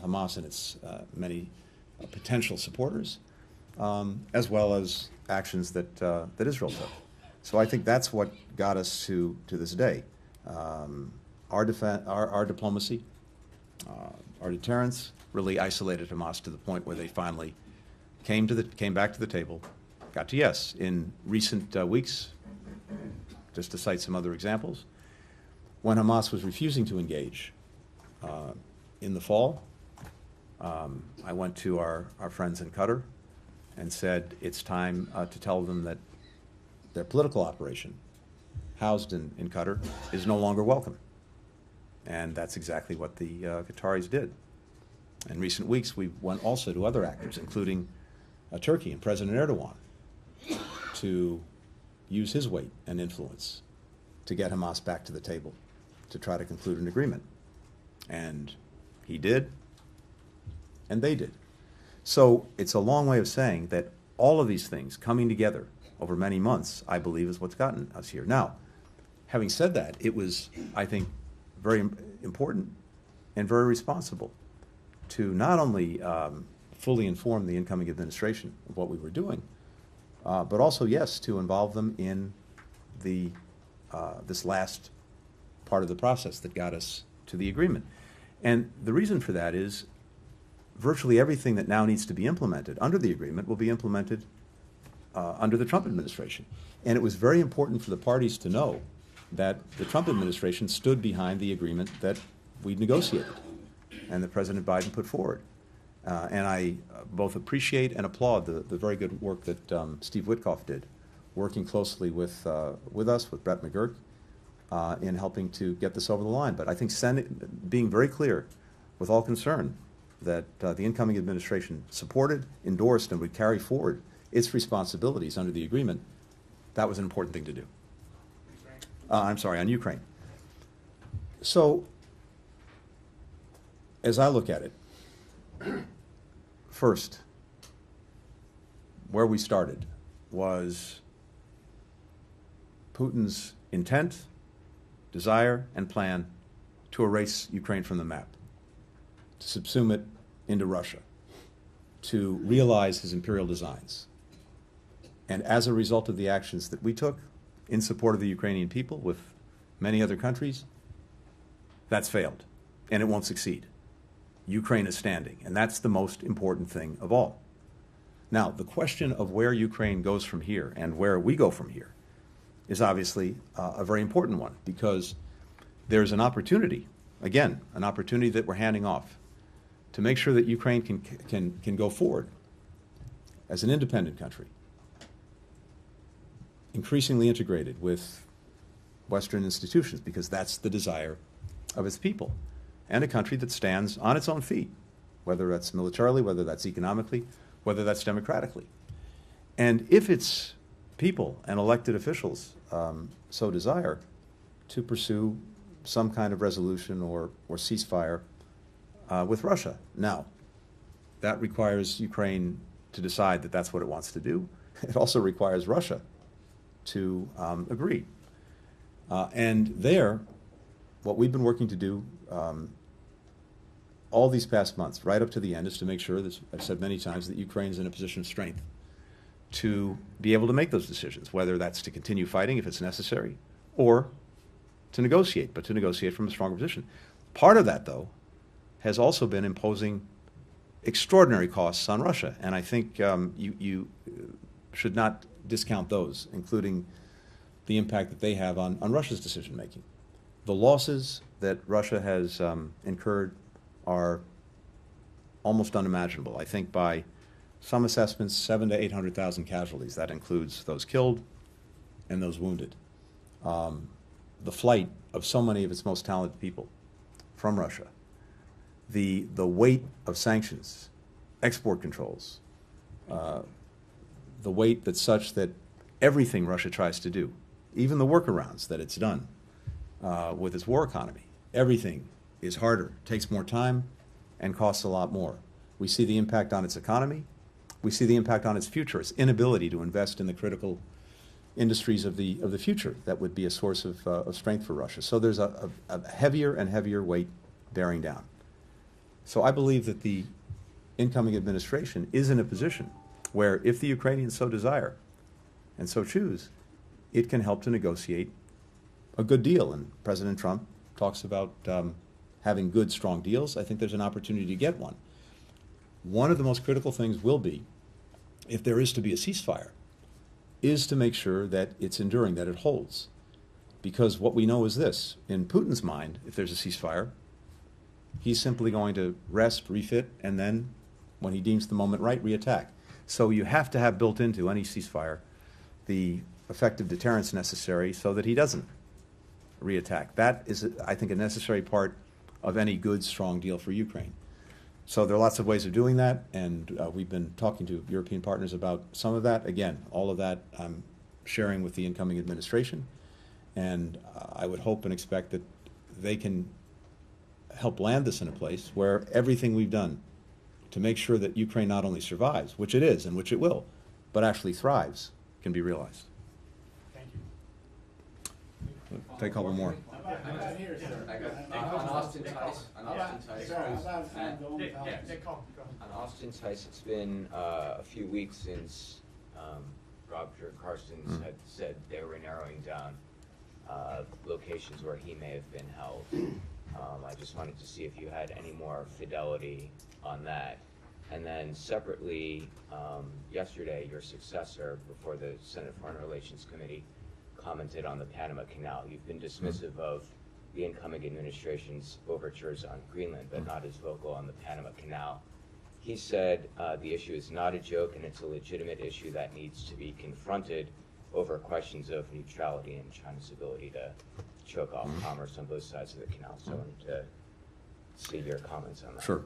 Hamas and its many potential supporters, as well as actions that that Israel took. So I think that's what got us to this day. Our diplomacy, our deterrence really isolated Hamas to the point where they finally came back to the table, got to yes. In recent weeks, just to cite some other examples, when Hamas was refusing to engage in the fall, I went to our friends in Qatar and said it's time to tell them that their political operation housed in Qatar is no longer welcome. And that's exactly what the Qataris did. In recent weeks, we went also to other actors, including Turkey and President Erdogan, to use his weight and influence to get Hamas back to the table, to try to conclude an agreement. And he did, and they did. So it's a long way of saying that all of these things coming together over many months, I believe, is what's gotten us here. Now, having said that, it was, I think, very important and very responsible to not only fully inform the incoming administration of what we were doing, but also, yes, to involve them in the this last part of the process that got us to the agreement. And the reason for that is virtually everything that now needs to be implemented under the agreement will be implemented under the Trump administration. And it was very important for the parties to know that the Trump administration stood behind the agreement that we negotiated and that President Biden put forward. And I both appreciate and applaud the very good work that Steve Witkoff did, working closely with us, with Brett McGurk, in helping to get this over the line. But I think being very clear with all concern that the incoming administration supported, endorsed, and would carry forward its responsibilities under the agreement, that was an important thing to do. I'm sorry, on Ukraine. So, as I look at it, first, where we started was Putin's intent, desire, and plan to erase Ukraine from the map, to subsume it into Russia, to realize his imperial designs. And as a result of the actions that we took in support of the Ukrainian people with many other countries, that's failed, and it won't succeed. Ukraine is standing, and that's the most important thing of all. Now, the question of where Ukraine goes from here and where we go from here is obviously a very important one, because there's an opportunity, again, an opportunity that we're handing off to make sure that Ukraine can go forward as an independent country, increasingly integrated with Western institutions, because that's the desire of its people, and a country that stands on its own feet, whether that's militarily, whether that's economically, whether that's democratically. And if its people and elected officials so desire to pursue some kind of resolution or ceasefire with Russia. Now, that requires Ukraine to decide that that's what it wants to do. It also requires Russia to agree. And there, what we've been working to do all these past months, right up to the end, is to make sure, as I've said many times, that Ukraine is in a position of strength to be able to make those decisions, whether that's to continue fighting if it's necessary, or to negotiate, but to negotiate from a stronger position. Part of that, though, has also been imposing extraordinary costs on Russia, and I think you should not discount those, including the impact that they have on Russia's decision-making. The losses that Russia has incurred are almost unimaginable. I think by some assessments, 700,000 to 800,000 casualties. That includes those killed and those wounded. The flight of so many of its most talented people from Russia. The weight of sanctions, export controls, the weight that's such that everything Russia tries to do, even the workarounds that it's done with its war economy, everything is harder, takes more time, and costs a lot more. We see the impact on its economy, we see the impact on its future, its inability to invest in the critical industries of the future that would be a source of strength for Russia. So there's a heavier and heavier weight bearing down. So I believe that the incoming administration is in a position where, if the Ukrainians so desire and so choose, it can help to negotiate a good deal. And President Trump talks about having good, strong deals. I think there's an opportunity to get one. One of the most critical things will be, if there is to be a ceasefire, is to make sure that it's enduring, that it holds. Because what we know is this: in Putin's mind, if there's a ceasefire, he's simply going to rest, refit, and then, when he deems the moment right, reattack. So you have to have built into any ceasefire the effective deterrence necessary so that he doesn't reattack. That is, I think, a necessary part of any good, strong deal for Ukraine. So there are lots of ways of doing that, and we've been talking to European partners about some of that. Again, all of that I'm sharing with the incoming administration, and I would hope and expect that they can help land this in a place where everything we've done to make sure that Ukraine not only survives, which it is and which it will, but actually thrives, can be realized.
Thank you.
Take a couple more.
I'm here, sir.
On Austin Tice. On Austin Tice, it's been a few weeks since Roger Carstens had said they were narrowing down locations where he may have been held. I just wanted to see if you had any more fidelity on that. And then separately, yesterday, your successor before the Senate Foreign Relations Committee commented on the Panama Canal. You've been dismissive of the incoming administration's overtures on Greenland, but not as vocal on the Panama Canal. He said the issue is not a joke and it's a legitimate issue that needs to be confronted over questions of neutrality and China's ability to choke off commerce on both sides of the canal. So I wanted to see your comments on that.
Sure.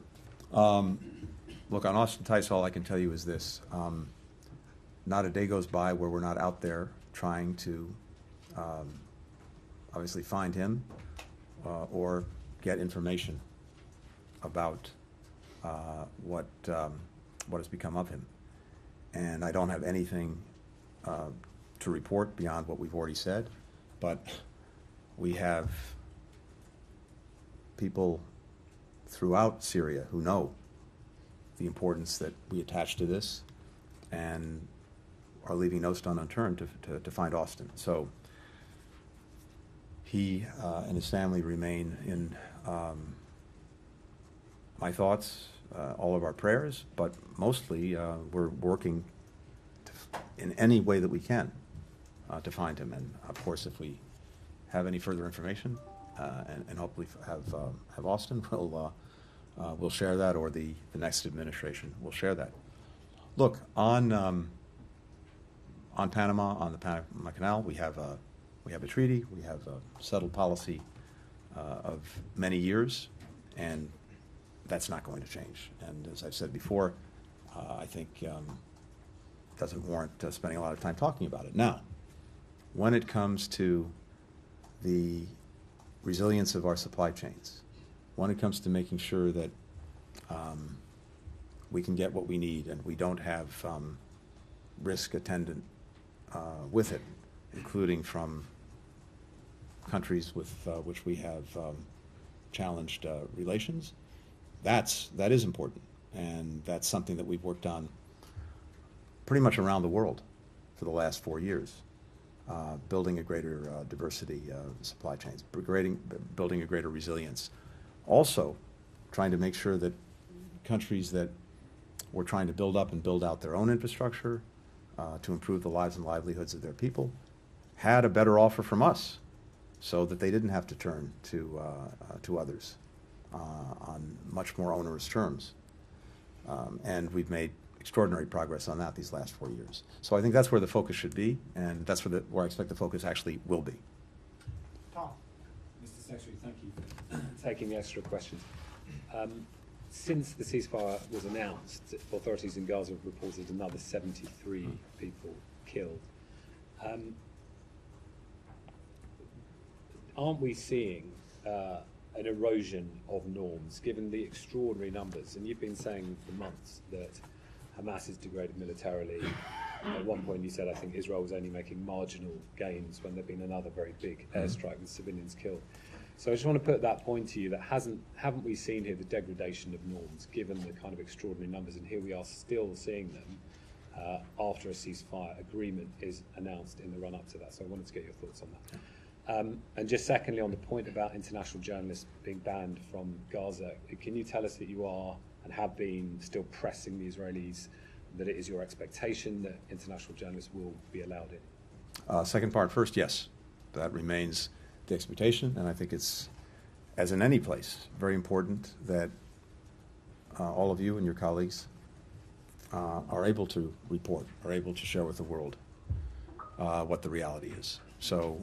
Look, on Austin Tice, all I can tell you is this. Not a day goes by where we're not out there trying to obviously find him or get information about what has become of him. And I don't have anything to report beyond what we've already said, but we have people throughout Syria who know the importance that we attach to this and are leaving no stone unturned to find Austin. So he and his family remain in my thoughts, all of our prayers, but mostly we're working in any way that we can to find him. And of course, if we have any further information and hopefully have Austin, we'll share that, or the next administration will share that. Look, on Panama, on the Panama Canal, we have a treaty, we have a settled policy of many years, and that's not going to change. And as I've said before, I think it doesn't warrant spending a lot of time talking about it. Now, when it comes to the resilience of our supply chains, when it comes to making sure that we can get what we need and we don't have risk attendant with it, including from countries with which we have challenged relations, that is important. And that's something that we've worked on pretty much around the world for the last 4 years, building a greater diversity of supply chains, building a greater resilience. Also, trying to make sure that countries that were trying to build up and build out their own infrastructure to improve the lives and livelihoods of their people had a better offer from us, so that they didn't have to turn to others on much more onerous terms. And we've made extraordinary progress on that these last 4 years. So I think that's where the focus should be, and that's where I expect the focus actually will be.
Tom.
Mr. Secretary, thank you for taking the extra questions. Since the ceasefire was announced, authorities in Gaza have reported another 73 people killed. Aren't we seeing an erosion of norms, given the extraordinary numbers? And you've been saying for months that Hamas is degraded militarily. At one point you said, I think, Israel was only making marginal gains when there'd been another very big airstrike with civilians killed. So I just want to put that point to you that haven't we seen here the degradation of norms, given the kind of extraordinary numbers, and here we are still seeing them after a ceasefire agreement is announced in the run-up to that. So I wanted to get your thoughts on that. And just secondly, on the point about international journalists being banned from Gaza, can you tell us that you are and have been still pressing the Israelis that it is your expectation that international journalists will be allowed in?
Second part first, yes. That remains the expectation, and I think it's, as in any place, very important that all of you and your colleagues are able to report, are able to share with the world what the reality is. So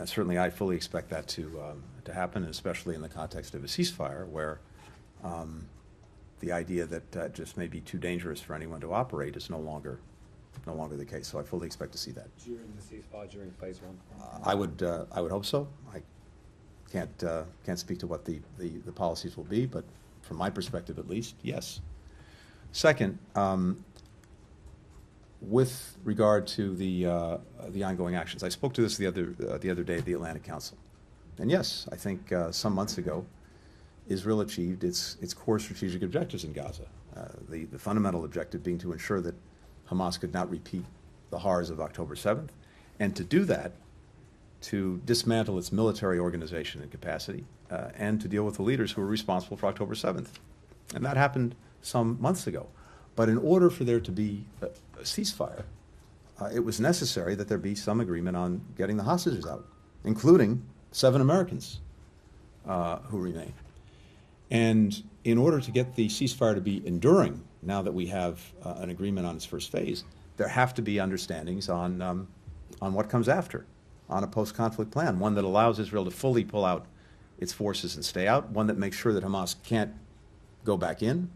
certainly I fully expect that to happen, especially in the context of a ceasefire, where the idea that it just may be too dangerous for anyone to operate is no longer the case. So I fully expect to see that.
During the ceasefire, during phase one?
I would hope so. I can't speak to what the policies will be, but from my perspective at least, yes. Second, with regard to the ongoing actions, I spoke to this the other day at the Atlantic Council, and yes, I think some months ago, Israel achieved its core strategic objectives in Gaza. The fundamental objective being to ensure that Hamas could not repeat the horrors of October 7th, and to do that, to dismantle its military organization and capacity, and to deal with the leaders who were responsible for October 7th. And that happened some months ago. But in order for there to be a ceasefire, it was necessary that there be some agreement on getting the hostages out, including 7 Americans who remain. And in order to get the ceasefire to be enduring, now that we have an agreement on its first phase, there have to be understandings on what comes after, on a post-conflict plan, one that allows Israel to fully pull out its forces and stay out, one that makes sure that Hamas can't go back in,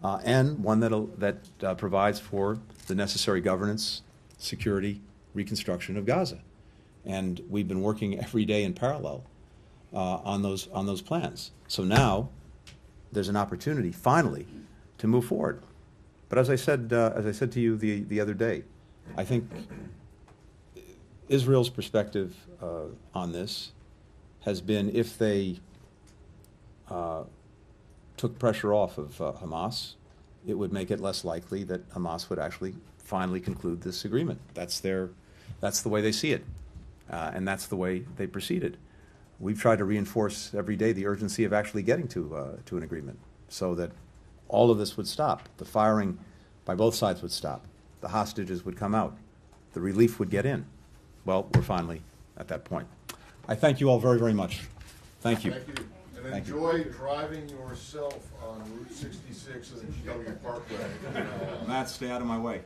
and one that provides for the necessary governance, security, reconstruction of Gaza. And we've been working every day in parallel on those plans. So now there's an opportunity, finally, to move forward. But as I said to you the other day, I think Israel's perspective on this has been, if they took pressure off of Hamas, it would make it less likely that Hamas would actually finally conclude this agreement. That's the way they see it, and that's the way they proceeded. We've tried to reinforce every day the urgency of actually getting to an agreement, so that all of this would stop. The firing by both sides would stop. The hostages would come out. The relief would get in. Well, we're finally at that point. I thank you all very, very much. Thank you.
Thank you. And enjoy driving yourself on Route 66 and the GW Parkway.
Matt, stay out of my way.